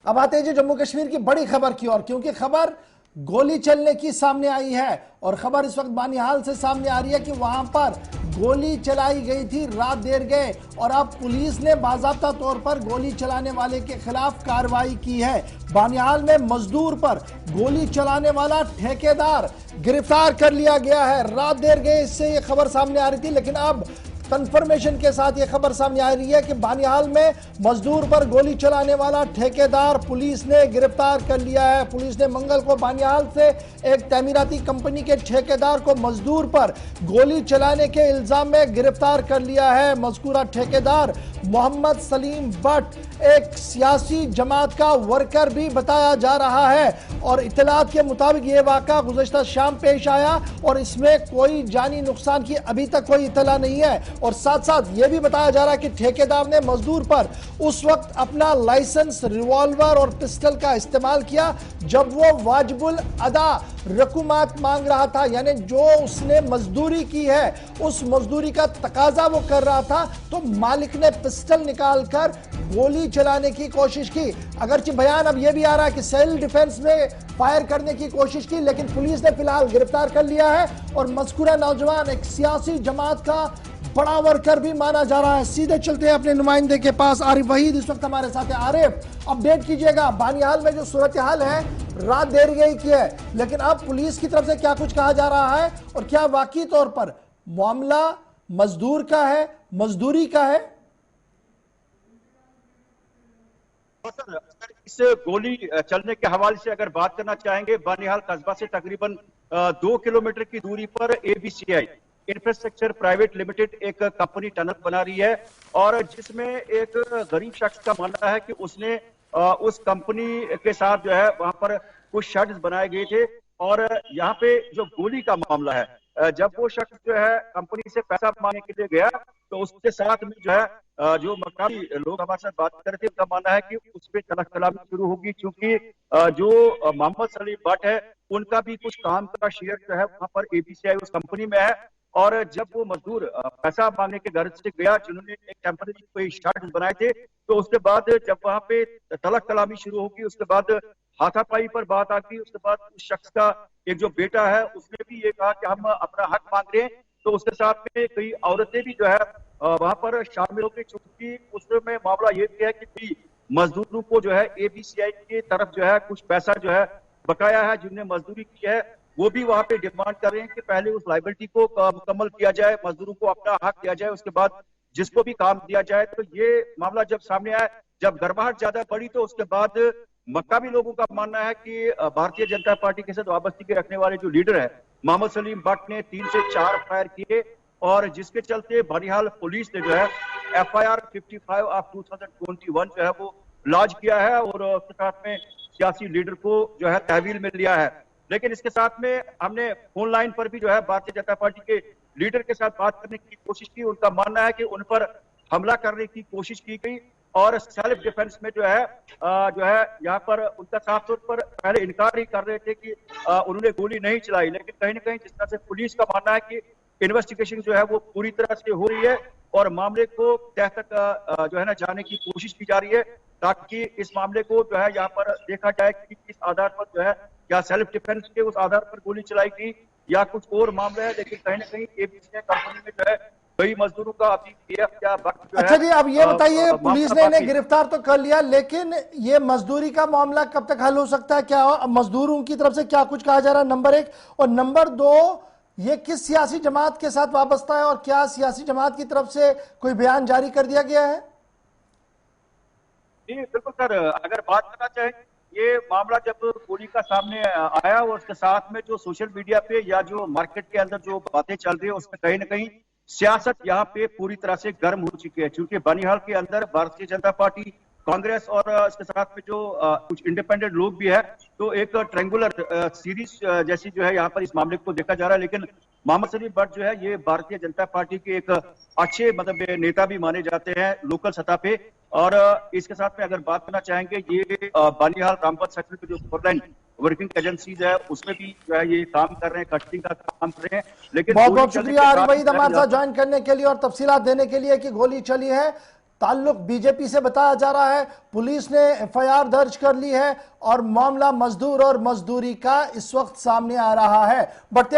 अब आते हैं जी जम्मू कश्मीर की बड़ी खबर की ओर, क्योंकि खबर गोली चलने की सामने आई है और खबर इस वक्त बानिहाल से सामने आ रही है कि वहां पर गोली चलाई गई थी रात देर गए और अब पुलिस ने बाज़ाब्ता तौर पर गोली चलाने वाले के खिलाफ कार्रवाई की है। बानिहाल में मजदूर पर गोली चलाने वाला ठेकेदार गिरफ्तार कर लिया गया है। रात देर गए इससे ये खबर सामने आ रही थी, लेकिन अब कंफर्मेशन के साथ यह खबर सामने आ रही है कि बानिहाल में मजदूर पर गोली चलाने वाला ठेकेदार पुलिस ने गिरफ्तार कर लिया है। पुलिस ने मंगल को बानिहाल से एक तमीराती कंपनी के ठेकेदार को मजदूर पर गोली चलाने के इल्जाम में गिरफ्तार कर लिया है। मजकूरा ठेकेदार मोहम्मद सलीम भट्ट एक सियासी जमात का वर्कर भी बताया जा रहा है और इत्तलात के मुताबिक यह वाक़ा गुज़श्ता शाम पेश आया और इसमें कोई जानी नुकसान की अभी तक कोई इत्तला नहीं है। और साथ साथ यह भी बताया जा रहा है कि ठेकेदार ने मजदूर पर उस वक्त अपना लाइसेंस, रिवॉल्वर और पिस्टल का इस्तेमाल किया जब वो वाजिबुल अदा रकूमात मांग रहा था, यानी जो उसने मजदूरी की है उस मजदूरी का तकाजा वो कर रहा था, तो मालिक ने पिस्टल निकालकर गोली चलाने की कोशिश की। अगरचे बयान अब यह भी आ रहा है कि सेल्फ डिफेंस में फायर करने की कोशिश की, लेकिन पुलिस ने फिलहाल गिरफ्तार कर लिया है और मज़कूरा नौजवान एक सियासी जमात का बड़ा वर्कर भी माना जा रहा है। सीधे चलते हैं अपने नुमाइंदे के पास। आरिफ वहीद इस वक्त हमारे साथ है। आरिफ, अपडेट कीजिएगा, बानिहाल में जो सूरत हाल है रात देर गई की है, लेकिन अब पुलिस की तरफ से क्या कुछ कहा जा रहा है और क्या वाकई तौर पर मामला मजदूर का है, मजदूरी का है? इस गोली चलने के हवाले से अगर बात करना चाहेंगे, बानिहाल कस्बा से तकरीबन 2 किलोमीटर की दूरी पर एबीसीआई इंफ्रास्ट्रक्चर प्राइवेट लिमिटेड एक कंपनी टनल बना रही है और जिसमें एक गरीब शख्स का मानना है कि उसने उस कंपनी के साथ जो है वहां पर कुछ शेड्स बनाए गए थे और यहाँ पे जो गोली का मामला है, जब वो शख्स जो है कंपनी से पैसा मांगने के लिए गया तो उसके साथ में जो है जो मकामी लोग हमारे साथ बात कर रहे थे उनका मानना है कि उस पर तलख कलामी शुरू होगी, क्योंकि जो मोहम्मद सलीम भट्ट है उनका भी कुछ काम का शेयर जो है वहां पर एबीसीआई उस कंपनी में है। और जब वो मजदूर पैसा मांगने के घर से गया जिन्होंने एक टेम्पररी कोई शेड बनाए थे, तो उसके बाद जब वहां पे तलख कलामी शुरू होगी, उसके बाद हाथापाई पर बात आ गई। उसके बाद उस शख्स का एक जो बेटा है उसने भी ये कहा कि हम अपना हक मांग रहे हैं, तो उसके साथ में कई औरतें भी जो है वहां पर शामिल हो गई, चूंकि उसमें मामला ये भी है कि मजदूरों को जो है एबीसीआई की तरफ जो है कुछ पैसा जो है बकाया है, जिन्होंने मजदूरी की है वो भी वहां पे डिमांड कर रहे हैं कि पहले उस लाइबिलिटी को मुकम्मल किया जाए, मजदूरों को अपना हक दिया जाए, उसके बाद जिसको भी काम दिया जाए। तो ये मामला जब सामने आया, जब गर्माहट ज्यादा बढ़ी, तो उसके बाद मकामी लोगों का मानना है कि भारतीय जनता पार्टी के साथ वाबस्तगी रखने वाले जो लीडर है मोहम्मद सलीम भट्ट ने 3 से 4 फायर किए और जिसके चलते बानिहाल पुलिस ने जो है FIR 55 ऑफ 2021 जो है वो लॉन्च किया है और उसके साथ में सियासी लीडर को जो है तहवील में लिया है। लेकिन इसके साथ में हमने फोन लाइन पर भी जो है भारतीय जनता पार्टी के लीडर के साथ बात करने की कोशिश की। उनका मानना है कि उन पर हमला करने की कोशिश की गई और सेल्फ डिफेंस में जो है यहाँ पर उनका साफ तौर पर पहले इनकार ही कर रहे थे कि उन्होंने गोली नहीं चलाई, लेकिन कहीं ना कहीं जिस तरह से पुलिस का मानना है कि इन्वेस्टिगेशन जो है वो पूरी तरह से हो रही है और मामले को तह तक जो है ना जाने की कोशिश की जा रही है, ताकि इस मामले को जो है यहाँ पर देखा जाए कि किस आधार पर जो है या सेल्फ डिफेंस के उस आधार पर गोली चलाई गई या कुछ और मामला है। लेकिन कहीं ना कहीं एबीसीआई कंपनी में जो है कई मजदूरों का अभी पीएफ या वक्त जो है। अच्छा जी, अब ये बताइए, पुलिस ने इन्हें गिरफ्तार तो कर लिया, लेकिन ये मजदूरी का मामला कब तक हल हो सकता है? क्या मजदूरों की तरफ से क्या कुछ कहा जा रहा है, नंबर 1, और नंबर 2, ये किस सियासी जमात के साथ वाबस्ता है और क्या सियासी जमात की तरफ से कोई बयान जारी कर दिया गया है? जी बिल्कुल सर, अगर बात करना चाहें, ये मामला जब गोली का सामने आया और उसके साथ में जो सोशल मीडिया पे या जो मार्केट के अंदर जो बातें चल रही है उसमें कहीं ना कहीं सियासत यहाँ पे पूरी तरह से गर्म हो चुकी है, क्योंकि बानिहाल के अंदर भारतीय जनता पार्टी, कांग्रेस और इसके साथ में जो कुछ इंडिपेंडेंट लोग भी है, तो एक ट्रायंगुलर सीरीज जैसी जो है यहाँ पर इस मामले को देखा जा रहा है। लेकिन मोहम्मद सलीम भट्ट जो है ये भारतीय जनता पार्टी के एक अच्छे मतलब नेता भी माने जाते हैं लोकल सतह पे। और इसके साथ में अगर बात करना चाहेंगे, ये बानिहाल रामपत सेक्टर के जो फोरलाइन वर्किंग एजेंसीज है उसमें भी जो है ये काम कर रहे हैं, कटिंग का काम कर रहे हैं। लेकिन बहुत बहुत शुक्रिया आरिफ वहीद हमारे साथ ज्वाइन करने के लिए और तफसीलात देने के लिए कि गोली चली है ताल्लुक बीजेपी से बताया जा रहा है। पुलिस ने एफआईआर दर्ज कर ली है और मामला मजदूर और मजदूरी का इस वक्त सामने आ रहा है। बढ़ते